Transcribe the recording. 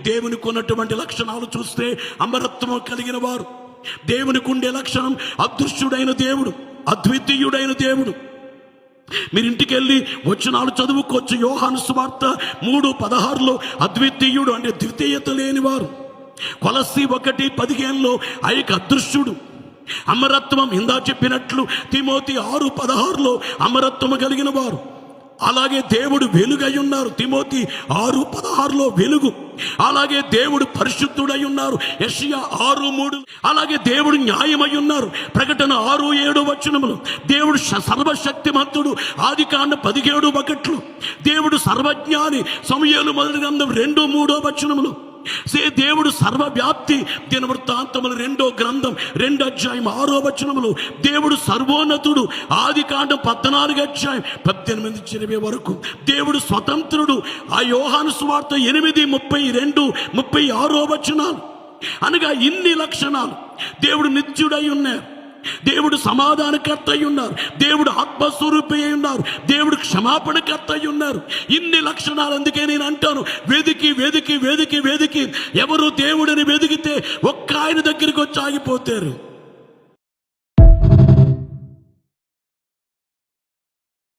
దేవునికి ఉన్నటువంటి లక్షణాలు చూస్తే అమరత్వం కలిగిన వారు. దేవునికి ఉండే లక్షణం అదృశ్యుడైన దేవుడు, అద్వితీయుడైన దేవుడు. మీరు ఇంటికి వెళ్ళి వచనాలు చదువుకోవచ్చు. యోహాను సువార్త 3:16 అద్వితీయుడు అంటే ద్వితీయత లేనివారు. కొలస్సీ 1:15 ఆయక అదృశ్యుడు. అమరత్వం ఇందా చెప్పినట్లు తిమోతి 6:16 అమరత్వం కలిగిన వారు. అలాగే దేవుడు వెలుగై ఉన్నారు. తిమోతి 6:16 వెలుగు. అలాగే దేవుడు పరిశుద్ధుడై ఉన్నారు. యెషయా 6:3. అలాగే దేవుడు న్యాయమై ఉన్నారు. ప్రకటన 6:7 దేవుడు సర్వశక్తిమంతుడు. ఆదికాండ 17:1. దేవుడు సర్వజ్ఞాని. సమూయేలు మొదటి గ్రంథం 2:3 దేవుడు సర్వవ్యాప్తి. దినవృత్తాంతములు 2వ గ్రంథం 2వ అధ్యాయం 6వ వచనములు దేవుడు సర్వోన్నతుడు. ఆదికాండం 14వ అధ్యాయం 18-20 వరకు దేవుడు స్వతంత్రుడు. ఆ యోహాను సువార్త 8:32-36 వచనాలు. అనగా ఇన్ని లక్షణాలు. దేవుడు నిత్యుడై ఉన్నారు. దేవుడు సమాధానకర్త అయి ఉన్నారు. దేవుడు ఆత్మస్వరూపి అయి ఉన్నారు. దేవుడు క్షమాపణకర్త అయి ఉన్నారు. ఇన్ని లక్షణాలు. అందుకే నేను అంటాను, వెదికి వెదికి వెదికి వెదికి ఎవరు దేవుడిని వెదిగితే ఒక్క ఆయన దగ్గరికి వచ్చి ఆగిపోతారు.